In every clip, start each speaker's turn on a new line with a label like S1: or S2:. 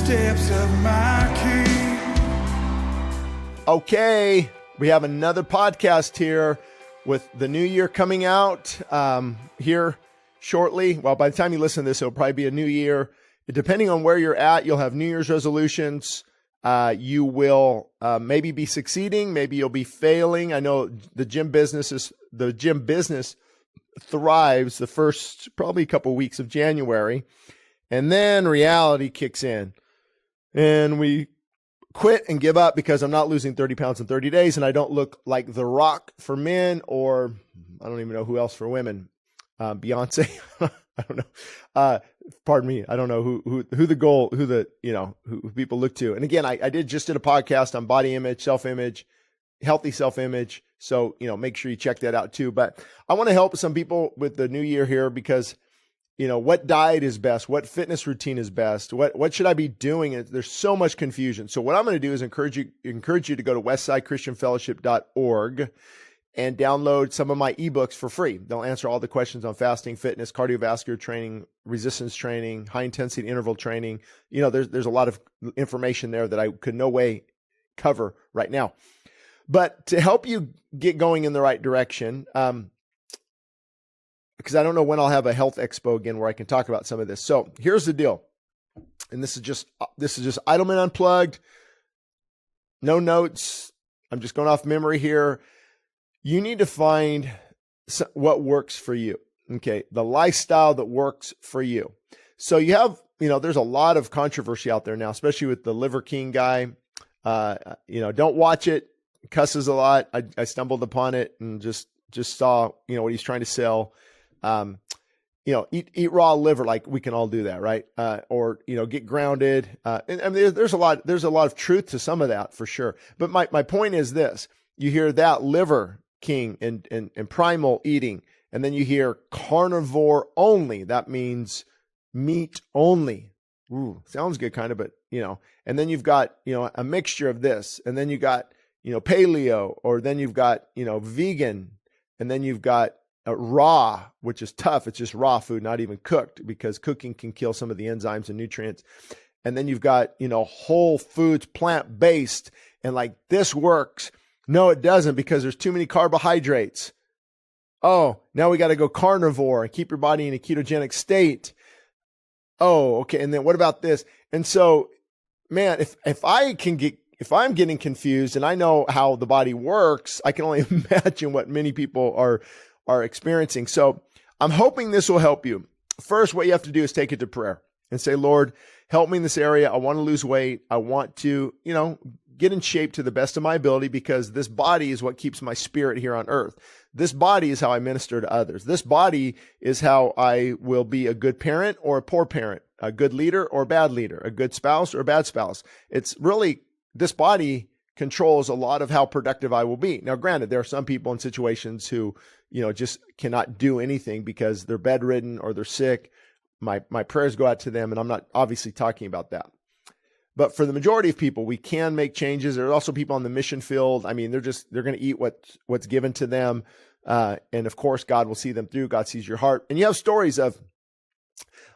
S1: footsteps of my King.
S2: Okay, we have another podcast here with the new year coming out here shortly. Well, by the time you listen to this, it'll probably be a new year. Depending on where you're at, you'll have New Year's resolutions. You will maybe be succeeding, maybe you'll be failing. I know the gym business thrives the first probably a couple of weeks of January, and then reality kicks in, and we quit and give up because I'm not losing 30 pounds in 30 days, and I don't look like The Rock for men, or I don't even know who else for women. Beyonce. I don't know. Pardon me. I don't know who people look to. And again, I just did a podcast on body image, self-image, healthy self-image. So, make sure you check that out too. But I want to help some people with the new year here because, what diet is best? What fitness routine is best? What should I be doing? And there's so much confusion. So what I'm going to do is encourage you to go to westsidechristianfellowship.org and download some of my ebooks for free. They'll answer all the questions on fasting, fitness, cardiovascular training, resistance training, high intensity interval training. There's a lot of information there that I could no way cover right now. But to help you get going in the right direction, because I don't know when I'll have a health expo again where I can talk about some of this. So here's the deal. And this is just Idleman Unplugged. No notes. I'm just going off memory here. You need to find what works for you. Okay. The lifestyle that works for you. So you have, there's a lot of controversy out there now, especially with the Liver King guy. Don't watch it. Cusses a lot. I stumbled upon it and just saw, what he's trying to sell. Eat raw liver. Like we can all do that. Right. Or get grounded. And I mean, there's a lot of truth to some of that for sure. But my point is this, you hear that Liver King and primal eating, and then you hear carnivore only. That means meat only. Ooh, sounds good kind of, but and then you've got, a mixture of this, and then you got, paleo, or then you've got, vegan, and then you've got raw, which is tough. It's just raw food, not even cooked, because cooking can kill some of the enzymes and nutrients. And then you've got, whole foods, plant-based, and like this works. No, it doesn't, because there's too many carbohydrates. Oh, now we got to go carnivore and keep your body in a ketogenic state. Oh, okay. And then what about this? And so, man, if I'm getting confused and I know how the body works, I can only imagine what many people are experiencing. So I'm hoping this will help you. First, what you have to do is take it to prayer and say, Lord, help me in this area. I want to lose weight. I want to, get in shape to the best of my ability, because this body is what keeps my spirit here on earth. This body is how I minister to others. This body is how I will be a good parent or a poor parent, a good leader or a bad leader, a good spouse or a bad spouse. It's really, this body controls a lot of how productive I will be. Now, granted, there are some people in situations who, just cannot do anything because they're bedridden or they're sick. My prayers go out to them, and I'm not obviously talking about that. But for the majority of people, we can make changes. There are also people on the mission field. I mean, they're going to eat what's given to them. And of course, God will see them through. God sees your heart. And you have stories of,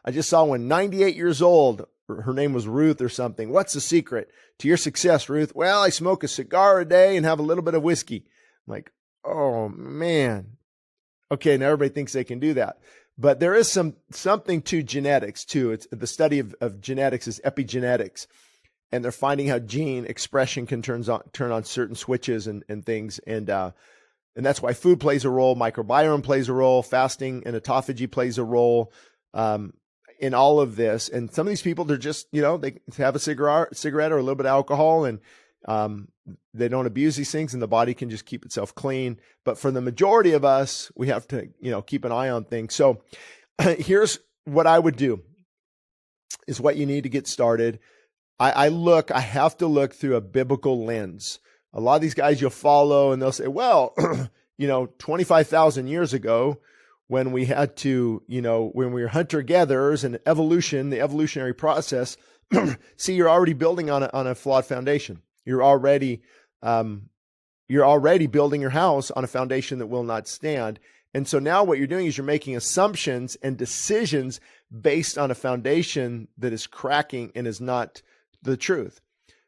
S2: I just saw one, 98 years old. Her name was Ruth or something. What's the secret to your success, Ruth? Well, I smoke a cigar a day and have a little bit of whiskey. I'm like, oh man. Okay. Now everybody thinks they can do that. But there is something to genetics too. It's the study of genetics is epigenetics. And they're finding how gene expression can turn on certain switches and things. And that's why food plays a role. Microbiome plays a role. Fasting and autophagy plays a role in all of this. And some of these people, they're just, they have a cigarette or a little bit of alcohol, and they don't abuse these things, and the body can just keep itself clean. But for the majority of us, we have to, keep an eye on things. So here's what I would do is what you need to get started. I have to look through a biblical lens. A lot of these guys you'll follow and they'll say, well, 25,000 years ago when we had to, when we were hunter-gatherers and evolution, the evolutionary process, see, you're already building on a flawed foundation. You're already building your house on a foundation that will not stand. And so now what you're doing is you're making assumptions and decisions based on a foundation that is cracking and is not the truth.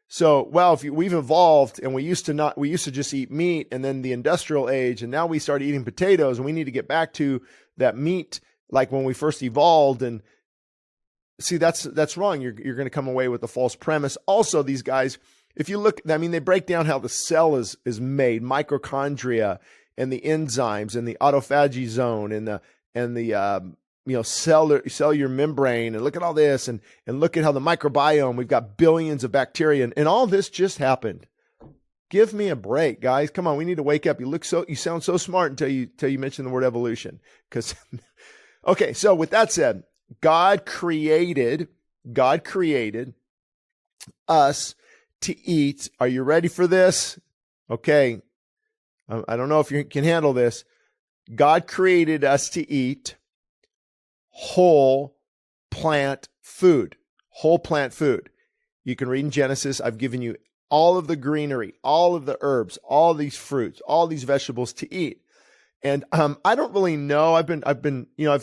S2: So, well, we've evolved and we used to just eat meat, and then the industrial age, and now we started eating potatoes, and we need to get back to that meat like when we first evolved. And see, that's wrong. You're going to come away with a false premise. Also, these guys, if you look, I mean, they break down how the cell is made, mitochondria and the enzymes and the autophagy zone and the cellular membrane, and look at all this, and look at how the microbiome, we've got billions of bacteria, and all this just happened. Give me a break, guys. Come on, we need to wake up. You sound so smart until you mention the word evolution. Okay, so with that said, God created us to eat. Are you ready for this? Okay. I don't know if you can handle this. God created us to eat whole plant food. Whole plant food. You can read in Genesis. I've given you all of the greenery, all of the herbs, all these fruits, all these vegetables to eat. And I don't really know. I've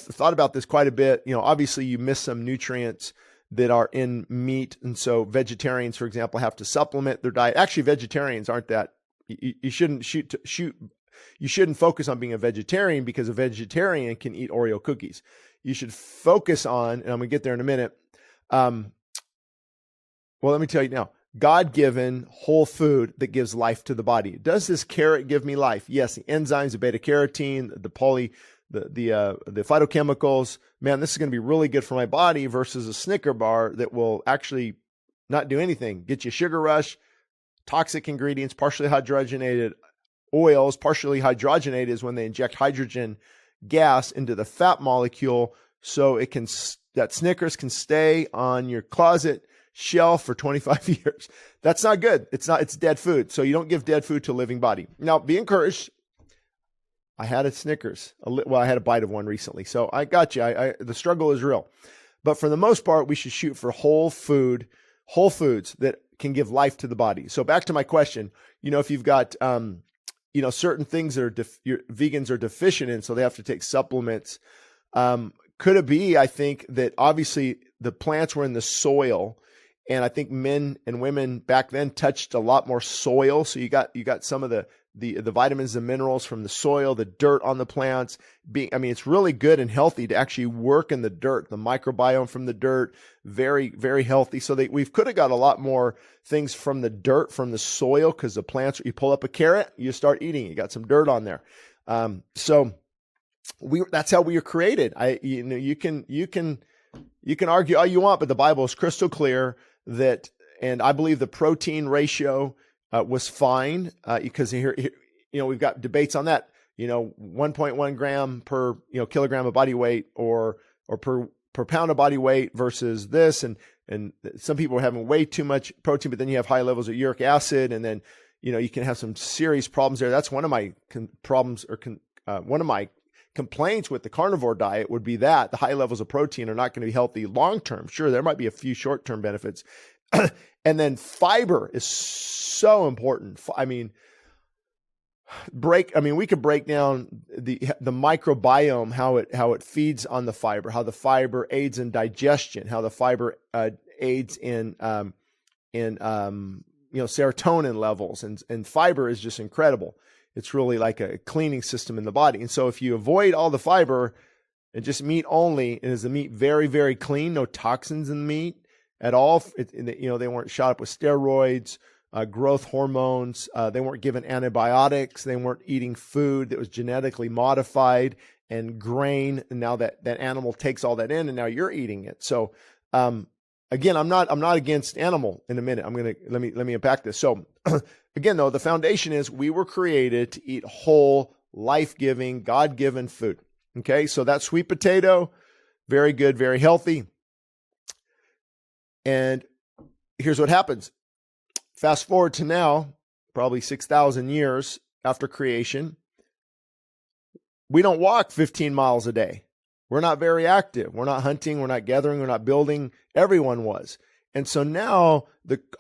S2: thought about this quite a bit. Obviously you miss some nutrients that are in meat, and so vegetarians, for example, have to supplement their diet. Actually, vegetarians aren't that. You shouldn't You shouldn't focus on being a vegetarian, because a vegetarian can eat Oreo cookies. You should focus on, and I'm going to get there in a minute. Well, let me tell you now. God-given whole food that gives life to the body. Does this carrot give me life? Yes, the enzymes, the beta-carotene, the phytochemicals. Man, this is going to be really good for my body, versus a Snicker bar that will actually not do anything. Get you a sugar rush, toxic ingredients, partially hydrogenated oils. Partially hydrogenated is when they inject hydrogen gas into the fat molecule, so that Snickers can stay on your closet shelf for 25 years. That's not good. It's dead food. So you don't give dead food to a living body. Now, be encouraged. I had a Snickers. I had a bite of one recently. So I got you. The struggle is real. But for the most part, we should shoot for whole foods that can give life to the body. So back to my question, if you've got, certain things that vegans are deficient in, so they have to take supplements. Could it be, I think, that obviously the plants were in the soil, and I think men and women back then touched a lot more soil. So you got some of the vitamins and minerals from the soil, the dirt on the plants. It's really good and healthy to actually work in the dirt, the microbiome from the dirt, very, very healthy. So we could have got a lot more things from the dirt, from the soil, because the plants, you pull up a carrot, you start eating, you got some dirt on there. So that's how we were created. You can argue all you want, but the Bible is crystal clear that, and I believe the protein ratio was fine, because here, we've got debates on that. 1.1 gram per kilogram of body weight, or per pound of body weight versus this, and some people are having way too much protein, but then you have high levels of uric acid, and then you can have some serious problems there. That's one of my one of my complaints with the carnivore diet would be that the high levels of protein are not going to be healthy long term. Sure, there might be a few short term benefits. And then fiber is so important. We could break down the microbiome, how it feeds on the fiber, how the fiber aids in digestion, how the fiber aids in serotonin levels, and fiber is just incredible. It's really like a cleaning system in the body. And so if you avoid all the fiber and just meat only, and is the meat very, very clean, no toxins in the meat at all. They weren't shot up with steroids, growth hormones. They weren't given antibiotics. They weren't eating food that was genetically modified and grain. And now that animal takes all that in, and now you're eating it. So, again, I'm not against animal. In a minute, let me unpack this. So again, though, the foundation is we were created to eat whole, life-giving, God-given food. Okay. So that sweet potato, very good, very healthy. And here's what happens. Fast forward to now, probably 6,000 years after creation. We don't walk 15 miles a day. We're not very active. We're not hunting. We're not gathering. We're not building. Everyone was. And so now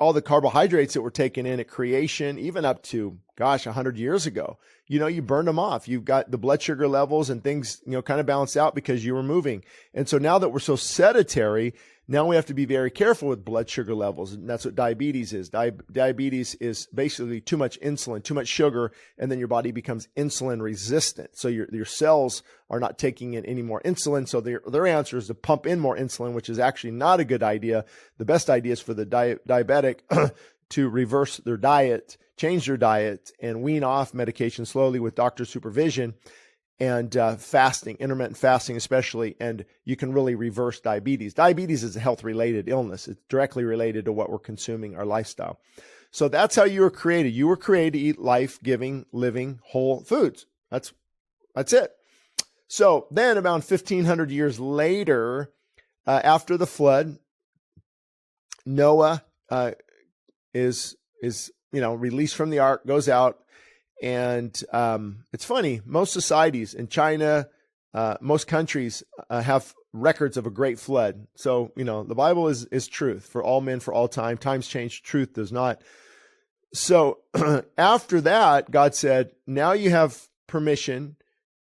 S2: all the carbohydrates that were taken in at creation, even up to 100 years ago. You burned them off. You've got the blood sugar levels and things, kind of balanced out because you were moving. And so now that we're so sedentary, now we have to be very careful with blood sugar levels. And that's what diabetes is. Diabetes is basically too much insulin, too much sugar, and then your body becomes insulin resistant. So your cells are not taking in any more insulin. So their answer is to pump in more insulin, which is actually not a good idea. The best idea is for the diabetic to reverse their diet, change their diet, and wean off medication slowly with doctor supervision and fasting, intermittent fasting especially, and you can really reverse diabetes. Diabetes is a health-related illness. It's directly related to what we're consuming, our lifestyle. So that's how you were created. You were created to eat life-giving, living, whole foods. That's it. So then about 1,500 years later, after the flood, Noah is released from the ark, goes out. And it's funny, most societies in China, most countries have records of a great flood. So, the Bible is truth for all men, for all time. Times change, truth does not. So after that, God said, now you have permission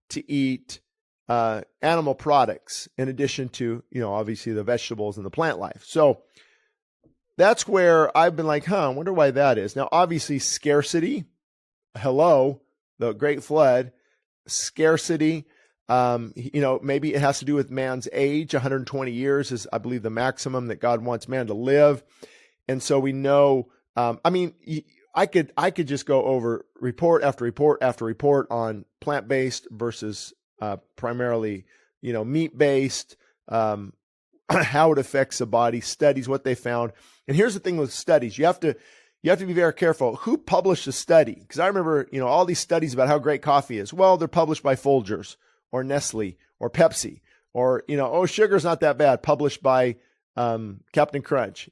S2: to eat animal products in addition to, obviously the vegetables and the plant life. So that's where I've been like, I wonder why that is. Now, obviously scarcity. Hello, the great flood, scarcity. Maybe it has to do with man's age. 120 years is, I believe, the maximum that God wants man to live. And so we know, I could just go over report after report after report on plant-based versus primarily, meat-based, how it affects the body, studies, what they found. And here's the thing with studies. You have to be very careful. Who published the study? Because I remember, all these studies about how great coffee is. Well, they're published by Folgers or Nestle or Pepsi or, sugar's not that bad, published by Captain Crunch,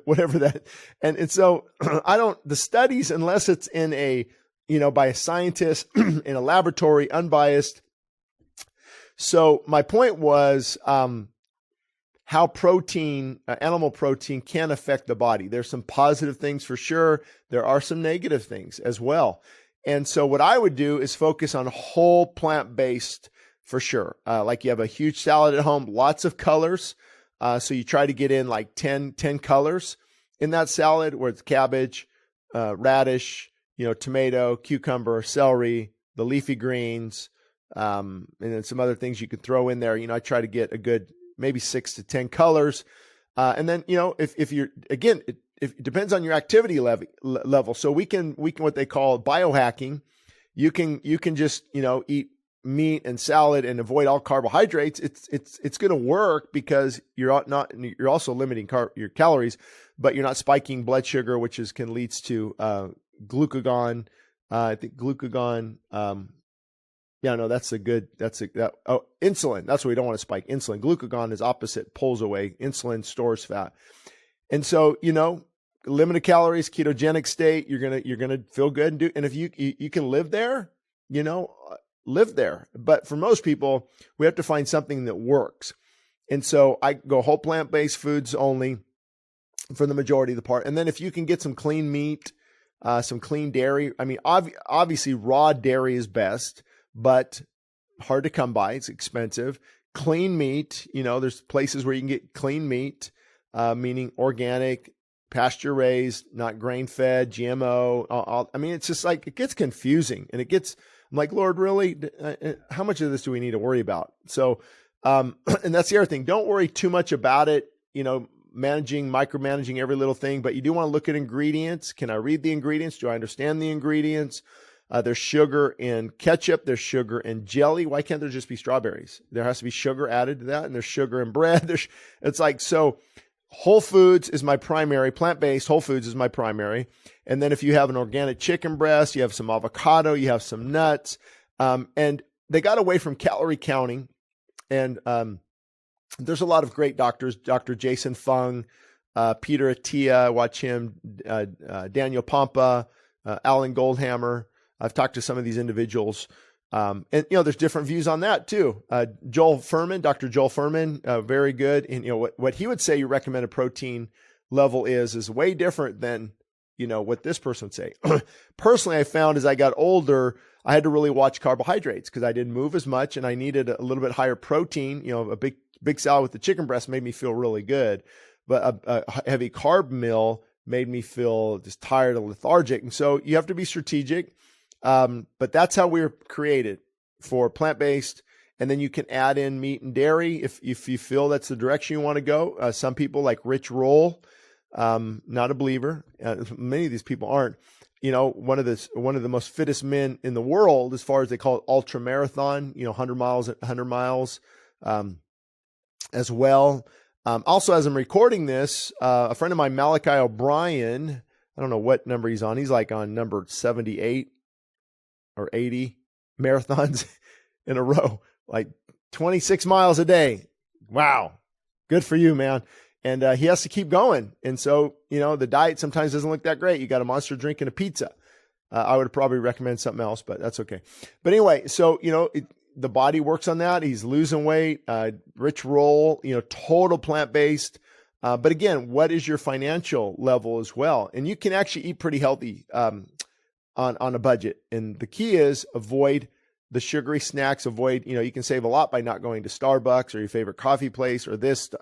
S2: whatever that. And so the studies, unless it's in by a scientist in a laboratory, unbiased. So my point was, how animal protein can affect the body. There's some positive things for sure. There are some negative things as well. And so what I would do is focus on whole plant-based for sure. Like you have a huge salad at home, lots of colors. So you try to get in like 10 colors in that salad where it's cabbage, radish, tomato, cucumber, celery, the leafy greens, and then some other things you could throw in there. I try to get a good maybe 6 to 10 colors. And then, if you're, again, it depends on your activity level. So we can, what they call biohacking. You can just, eat meat and salad and avoid all carbohydrates. It's going to work because you're also limiting your calories, but you're not spiking blood sugar, which can leads to, glucagon. I think glucagon, insulin. That's what we don't want to spike. Insulin. Glucagon is opposite, pulls away. Insulin stores fat. And so, limited calories, ketogenic state, you're going to feel good and if you can live there, live there. But for most people, we have to find something that works. And so I go whole plant-based foods only for the majority of the part. And then if you can get some clean meat, some clean dairy, obviously raw dairy is best, but hard to come by. It's expensive. Clean meat, there's places where you can get clean meat, meaning organic, pasture raised, not grain fed, GMO. It's just like, it gets confusing and I'm like, Lord, really? How much of this do we need to worry about? So, and that's the other thing. Don't worry too much about it, micromanaging every little thing, but you do want to look at ingredients. Can I read the ingredients? Do I understand the ingredients? There's sugar in ketchup. There's sugar in jelly. Why can't there just be strawberries? There has to be sugar added to that. And there's sugar in bread. It's like, so whole foods is my primary, plant-based whole foods is my primary. And then if you have an organic chicken breast, you have some avocado, you have some nuts. And they got away from calorie counting. And there's a lot of great doctors, Dr. Jason Fung, Peter Attia, watch him, Daniel Pompa, Alan Goldhammer. I've talked to some of these individuals. And, there's different views on that too. Joel Furman, Dr. Joel Furman, very good. And, what he would say your recommended protein level is way different than, what this person would say. Personally, I found as I got older, I had to really watch carbohydrates because I didn't move as much and I needed a little bit higher protein. A big salad with the chicken breast made me feel really good, but a heavy carb meal made me feel just tired and lethargic. And so you have to be strategic. But that's how we were created, for plant-based. And then you can add in meat and dairy if you feel that's the direction you want to go. Some people like Rich Roll, not a believer. Many of these people aren't. One of the most fittest men in the world, as far as they call it, ultra marathon, 100 miles, as well. Also, as I'm recording this, a friend of mine, Malachi O'Brien, I don't know what number he's on. He's like on number 78 or 80 marathons in a row, like 26 miles a day. Wow. Good for you, man. And he has to keep going. And so, the diet sometimes doesn't look that great. You got a Monster drink and a pizza. I would probably recommend something else, but that's okay. But anyway, so, the body works on that. He's losing weight, Rich Roll, total plant-based. But again, what is your financial level as well? And you can actually eat pretty healthy on a budget. And the key is avoid the sugary snacks. Avoid, you can save a lot by not going to Starbucks or your favorite coffee place, or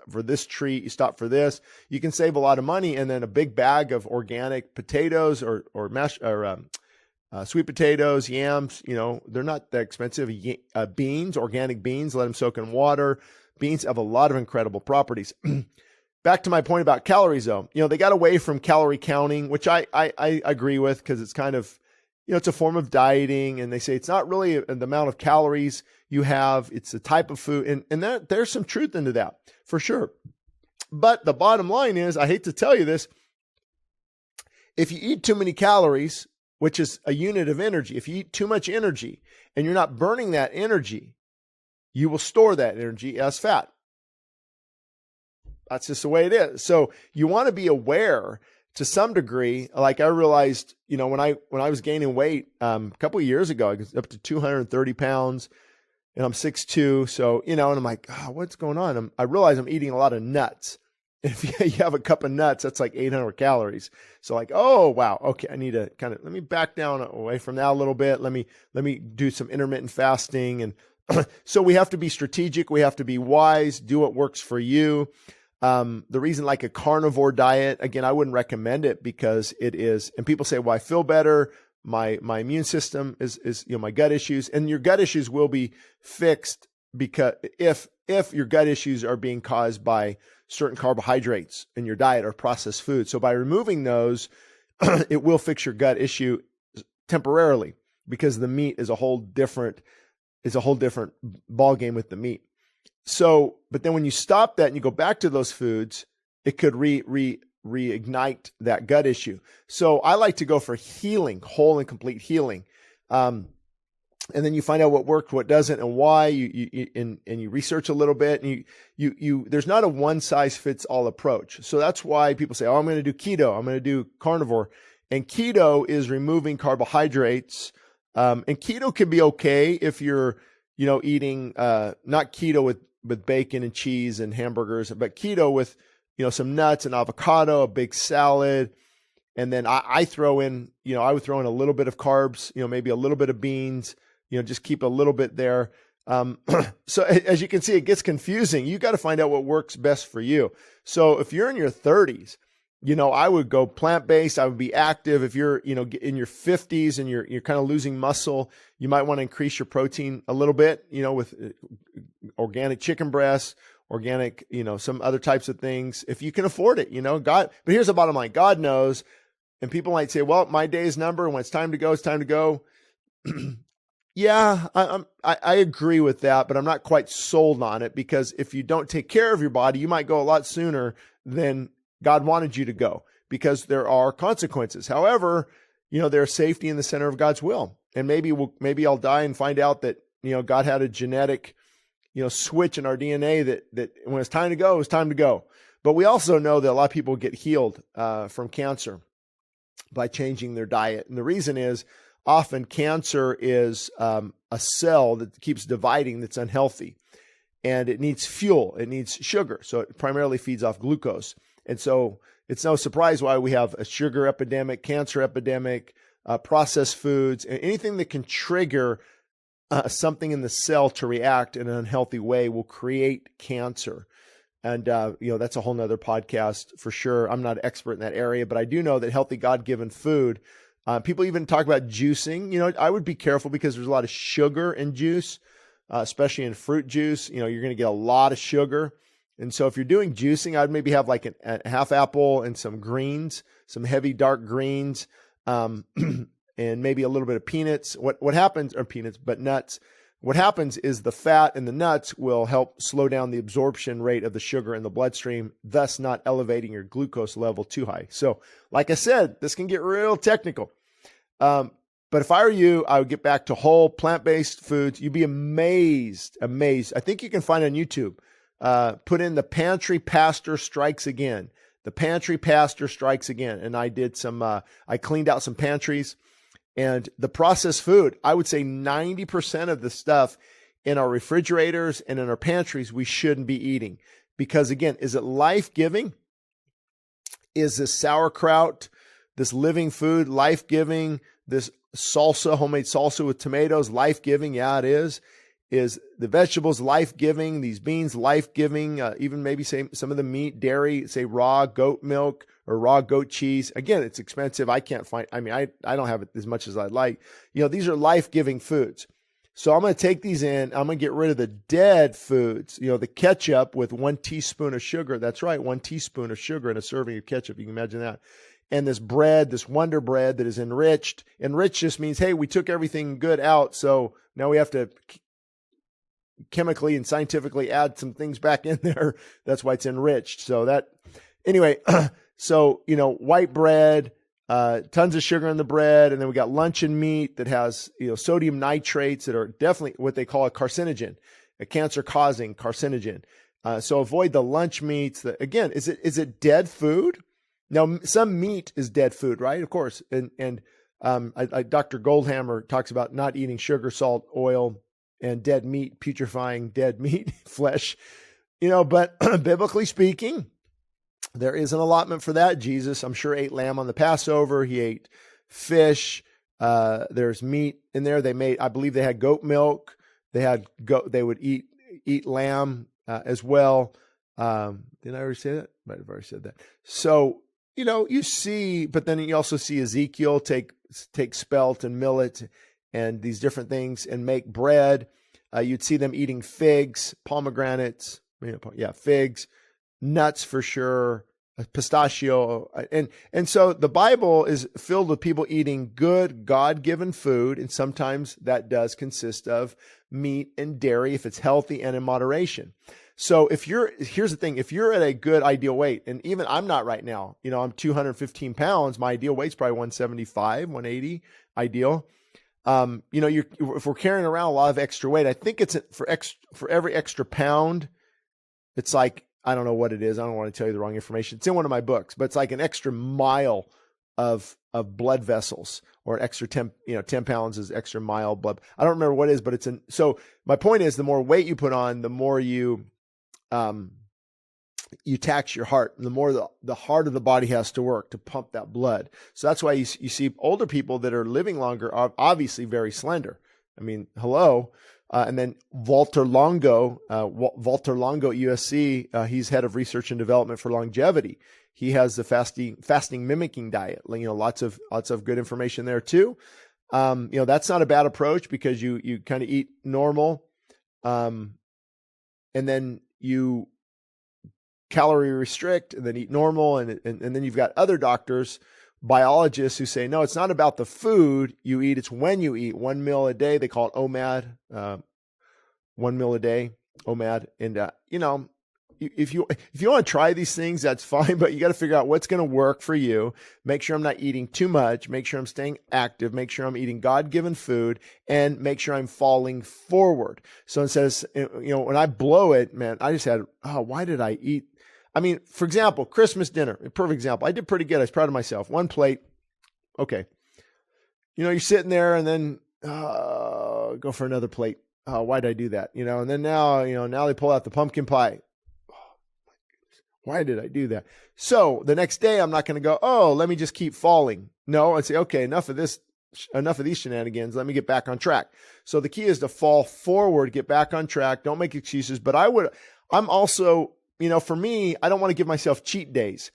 S2: for this treat, you stop for this. You can save a lot of money. And then a big bag of organic potatoes or sweet potatoes, yams, they're not that expensive. Beans, organic beans, let them soak in water. Beans have a lot of incredible properties. Back to my point about calories, though. They got away from calorie counting, which I agree with, because it's kind of, it's a form of dieting. And they say it's not really the amount of calories you have, it's the type of food. And there's some truth into that, for sure. But the bottom line is, I hate to tell you this, if you eat too many calories, which is a unit of energy, if you eat too much energy and you're not burning that energy, you will store that energy as fat. That's just the way it is. So you want to be aware to some degree. Like I realized, when I was gaining weight a couple of years ago, I was up to 230 pounds and I'm 6'2". So, and I'm like, what's going on? I realize I'm eating a lot of nuts. If you have a cup of nuts, that's like 800 calories. So like, oh, wow. Okay. I need to let me back down away from that a little bit. Let me do some intermittent fasting. And so we have to be strategic. We have to be wise, do what works for you. The reason, like a carnivore diet, again, I wouldn't recommend it because it is, and people say, well, I feel better. My immune system is my gut issues, and your gut issues will be fixed because if your gut issues are being caused by certain carbohydrates in your diet or processed food. So by removing those, it will fix your gut issue temporarily, because the meat is a whole different ball game with the meat. So, but then when you stop that and you go back to those foods, it could reignite that gut issue. So I like to go for healing, whole and complete healing. And then you find out what worked, what doesn't, and why. You research a little bit, and you there's not a one size fits all approach. So that's why people say, "Oh, I'm going to do keto. I'm going to do carnivore." And keto is removing carbohydrates. And keto can be okay if you're, eating not keto with bacon and cheese and hamburgers, but keto with some nuts and avocado, a big salad. And then I throw in, I would throw in a little bit of carbs, maybe a little bit of beans, just keep a little bit there. So as you can see, it gets confusing. You got to find out what works best for you. So if you're in your 30s, I would go plant-based. I would be active. If you're, in your 50s and you're kind of losing muscle, you might want to increase your protein a little bit, with organic chicken breasts, organic, some other types of things, if you can afford it, God. But here's the bottom line. God knows. And people might say, well, my day is numbered. When it's time to go, it's time to go. Yeah, I agree with that, but I'm not quite sold on it, because if you don't take care of your body, you might go a lot sooner than God wanted you to go, because there are consequences. However, there's safety in the center of God's will. And maybe I'll die and find out that, God had a genetic, switch in our DNA that when it's time to go, it's time to go. But we also know that a lot of people get healed from cancer by changing their diet. And the reason is often cancer is a cell that keeps dividing that's unhealthy, and it needs fuel. It needs sugar. So it primarily feeds off glucose. And so it's no surprise why we have a sugar epidemic, cancer epidemic, processed foods, and anything that can trigger something in the cell to react in an unhealthy way will create cancer. And, that's a whole nother podcast for sure. I'm not an expert in that area, but I do know that healthy God-given food, people even talk about juicing. I would be careful because there's a lot of sugar in juice, especially in fruit juice. You're going to get a lot of sugar. And so if you're doing juicing, I'd maybe have like a half apple and some greens, some heavy dark greens, and maybe a little bit of peanuts. What happens, or peanuts, but nuts. What happens is the fat in the nuts will help slow down the absorption rate of the sugar in the bloodstream, thus not elevating your glucose level too high. So like I said, this can get real technical. But if I were you, I would get back to whole plant-based foods. You'd be amazed. I think you can find on YouTube. Put in the pantry pastor strikes again. The pantry pastor strikes again. And I did I cleaned out some pantries, and the processed food, I would say 90% of the stuff in our refrigerators and in our pantries, we shouldn't be eating. Because again, is it life-giving? Is this sauerkraut, this living food, life-giving? This salsa, homemade salsa with tomatoes, life-giving? Yeah, it is. Is the vegetables life-giving? These beans life-giving? Even maybe say some of the meat, dairy, say raw goat milk or raw goat cheese. Again, it's expensive. I can't find, I don't have it as much as I'd like. These are life-giving foods. So I'm going to take these in. I'm going to get rid of the dead foods. The ketchup with 1 teaspoon of sugar. That's right. 1 teaspoon of sugar in a serving of ketchup. You can imagine that. And this bread, this Wonder Bread that is enriched. Enriched just means, hey, we took everything good out, so now we have to chemically and scientifically add some things back in there. That's why it's enriched. So anyway, so, white bread, tons of sugar in the bread. And then we got luncheon meat that has, sodium nitrates that are definitely what they call a carcinogen, a cancer-causing carcinogen. So avoid the lunch meats. Again, is it dead food? Now, some meat is dead food, right? Of course. And Dr. Goldhammer talks about not eating sugar, salt, oil, and dead meat, putrefying dead meat, flesh, but biblically speaking, there is an allotment for that. Jesus, I'm sure, ate lamb on the Passover. He ate fish. There's meat in there. I believe they had goat milk. They would eat lamb as well. Did I already say that? Might have already said that. So, you see, but then you also see Ezekiel take spelt and millet and these different things and make bread. You'd see them eating figs, pomegranates, figs, nuts for sure, pistachio. And so the Bible is filled with people eating good God-given food. And sometimes that does consist of meat and dairy if it's healthy and in moderation. So here's the thing, if you're at a good ideal weight, and even I'm not right now, I'm 215 pounds. My ideal weight's probably 175, 180 ideal. If we're carrying around a lot of extra weight, I think it's for every extra pound, it's like, I don't know what it is. I don't want to tell you the wrong information. It's in one of my books, but it's like an extra mile of blood vessels, or an extra 10 pounds is extra mile blood. I don't remember what it is, but so my point is, the more weight you put on, the more you tax your heart, the more the heart of the body has to work to pump that blood. So that's why you see older people that are living longer are obviously very slender. I mean, hello. And then Walter Longo at USC, he's head of research and development for longevity. He has the fasting mimicking diet. Lots of good information there too. That's not a bad approach, because you kind of eat normal, and then you calorie restrict, and then eat normal, and then you've got other doctors, biologists, who say, no, it's not about the food you eat, it's when you eat. 1 meal a day, they call it OMAD, 1 meal a day, OMAD. And if you want to try these things, that's fine, but you got to figure out what's going to work for you. Make sure I'm not eating too much, make sure I'm staying active, make sure I'm eating God-given food, and make sure I'm falling forward. So it says, when I blow it, man, I just had, why did I eat? I mean, for example, Christmas dinner, a perfect example. I did pretty good. I was proud of myself. 1 plate. Okay. You're sitting there, and then go for another plate. Why did I do that? And then now they pull out the pumpkin pie. Why did I do that? So the next day, I'm not going to go, oh, let me just keep falling. No, I'd say, okay, enough of these shenanigans. Let me get back on track. So the key is to fall forward, get back on track. Don't make excuses. But I'm also, for me, I don't want to give myself cheat days,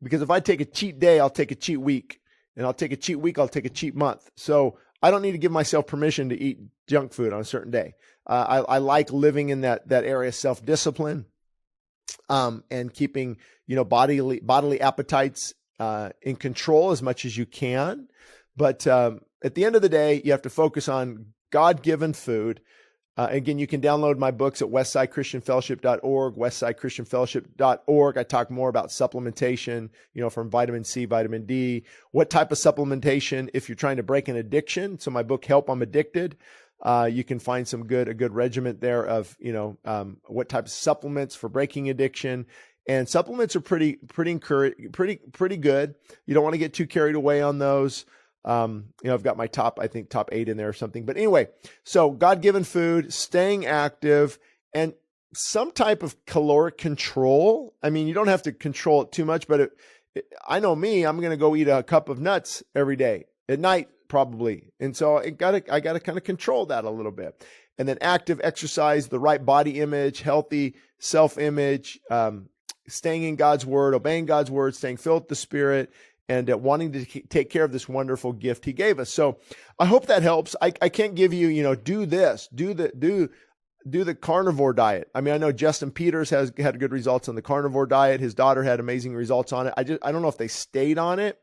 S2: because if I take a cheat day, I'll take a cheat week, and I'll take a cheat week. I'll take a cheat month. So I don't need to give myself permission to eat junk food on a certain day. I like living in that area of self-discipline, and keeping, bodily appetites in control as much as you can. But at the end of the day, you have to focus on God-given food. Again, you can download my books at westsidechristianfellowship.org, westsidechristianfellowship.org. I talk more about supplementation, from vitamin C, vitamin D, what type of supplementation if you're trying to break an addiction. So my book, Help I'm Addicted, you can find a good regiment there of, what type of supplements for breaking addiction. And supplements are pretty good. You don't want to get too carried away on those. I've got my top 8 in there or something. But anyway, so God-given food, staying active, and some type of caloric control. I mean, you don't have to control it too much, but I know me, I'm going to go eat a cup of nuts every day at night, probably. And so I got to kind of control that a little bit. And then active exercise, the right body image, healthy self-image, staying in God's word, obeying God's word, staying filled with the Spirit, and wanting to take care of this wonderful gift he gave us. So I hope that helps. I can't give you, do this, do the carnivore diet. I mean, I know Justin Peters has had good results on the carnivore diet. His daughter had amazing results on it. I don't know if they stayed on it,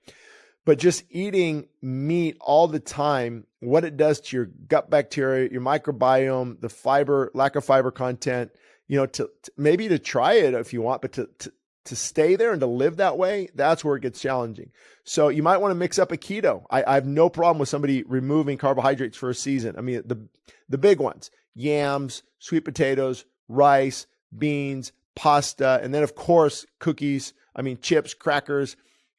S2: but just eating meat all the time, what it does to your gut bacteria, your microbiome, the fiber, lack of fiber content, to maybe to try it if you want, but to stay there and to live that way, that's where it gets challenging. So you might want to mix up a keto. I have no problem with somebody removing carbohydrates for a season. I mean, the big ones, yams, sweet potatoes, rice, beans, pasta, and then of course, cookies, chips, crackers,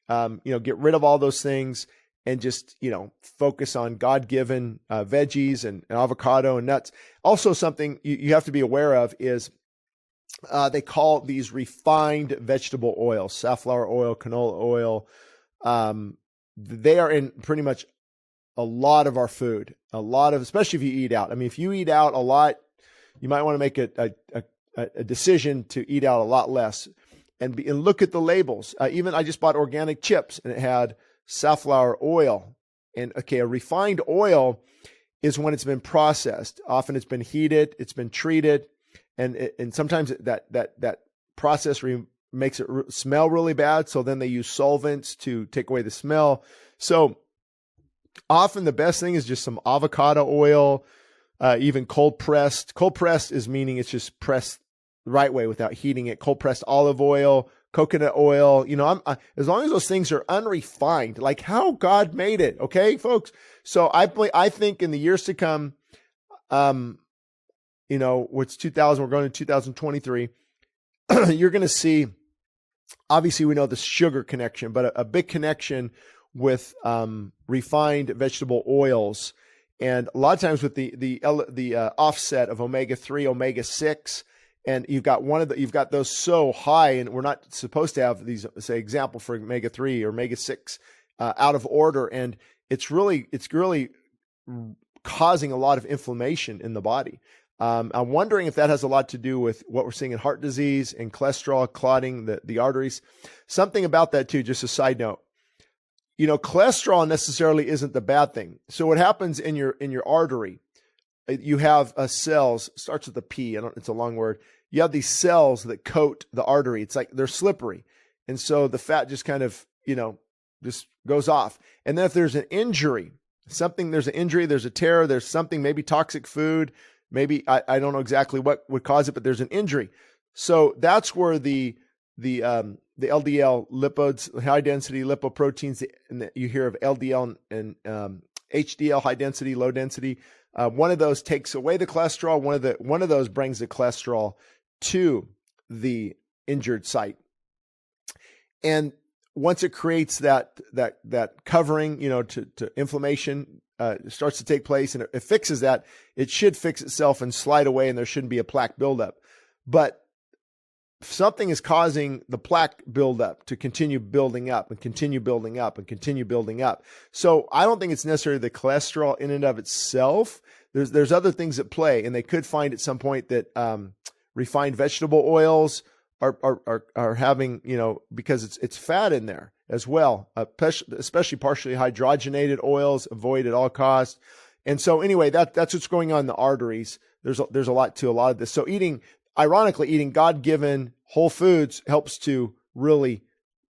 S2: get rid of all those things and just, focus on God-given veggies and avocado and nuts. Also, something you have to be aware of is they call these refined vegetable oils, safflower oil, canola oil. They are in pretty much a lot of our food, especially if you eat out. I mean, if you eat out a lot, you might want to make a decision to eat out a lot less and look at the labels. Even I just bought organic chips and it had safflower oil. And okay, a refined oil is when it's been processed. Often it's been heated, it's been treated. And sometimes that process makes it smell really bad. So then they use solvents to take away the smell. So often the best thing is just some avocado oil, even cold pressed. Cold pressed is meaning it's just pressed the right way without heating it. Cold pressed olive oil, coconut oil. As long as those things are unrefined, like how God made it. Okay, folks. So I think in the years to come, what's 2000, we're going to 2023, you're going to see, obviously we know the sugar connection, but a big connection with refined vegetable oils. And a lot of times with the offset of omega-3, omega-6, and you've got those so high, and we're not supposed to have these, say, example for omega-3 or omega-6 out of order. And it's really causing a lot of inflammation in the body. I'm wondering if that has a lot to do with what we're seeing in heart disease and cholesterol clotting the arteries. Something about that too, just a side note. Cholesterol necessarily isn't the bad thing. So what happens in your artery, you have cells, starts with a P, it's a long word. You have these cells that coat the artery. It's like they're slippery. And so the fat just kind of, just goes off. And then if there's an injury, there's an injury, there's a tear, there's something, maybe toxic food, maybe I don't know exactly what would cause it, but there's an injury. So that's where the LDL lipids, high density lipoproteins, and you hear of LDL and HDL, high density, low density. One of those takes away the cholesterol. One of those brings the cholesterol to the injured site. And once it creates that covering, to inflammation starts to take place, and it fixes that, it should fix itself and slide away, and there shouldn't be a plaque buildup. But something is causing the plaque buildup to continue building up and continue building up and continue building up. So I don't think it's necessarily the cholesterol in and of itself. There's other things at play, and they could find at some point that refined vegetable oils are having, because it's fat in there as well, especially partially hydrogenated oils, avoid at all costs. And so anyway, that's what's going on in the arteries. There's a lot to a lot of this. So ironically, eating God-given whole foods helps to really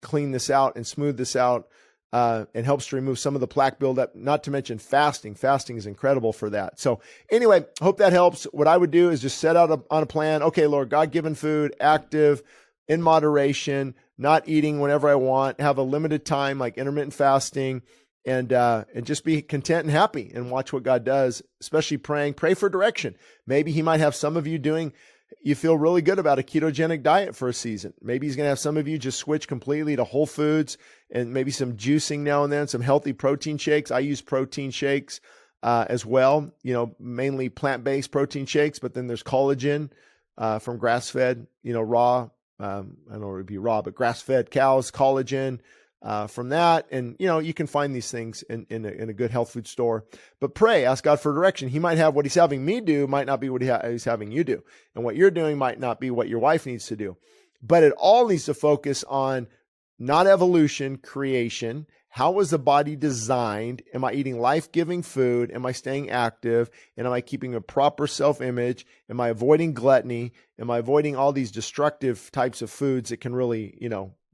S2: clean this out and smooth this out, and helps to remove some of the plaque buildup, not to mention fasting. Fasting is incredible for that. So anyway, hope that helps. What I would do is just set out on a plan. Okay, Lord, God-given food, active, in moderation, not eating whenever I want, have a limited time like intermittent fasting, and just be content and happy and watch what God does, especially pray for direction. Maybe he might have some of you feel really good about a ketogenic diet for a season. Maybe he's going to have some of you just switch completely to whole foods and maybe some juicing now and then, some healthy protein shakes. I use protein shakes as well, mainly plant-based protein shakes, but then there's collagen from grass-fed, raw, I don't know if it'd be raw, but grass-fed cows, collagen from that. And, you can find these things in a good health food store. But pray, ask God for direction. He might have what he's having me do, might not be what he's having you do. And what you're doing might not be what your wife needs to do. But it all needs to focus on not evolution, creation. How was the body designed? Am I eating life-giving food? Am I staying active? And am I keeping a proper self-image? Am I avoiding gluttony? Am I avoiding all these destructive types of foods that can really,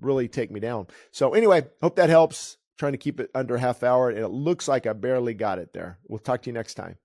S2: really take me down? So anyway, hope that helps. Trying to keep it under a half hour, and it looks like I barely got it there. We'll talk to you next time.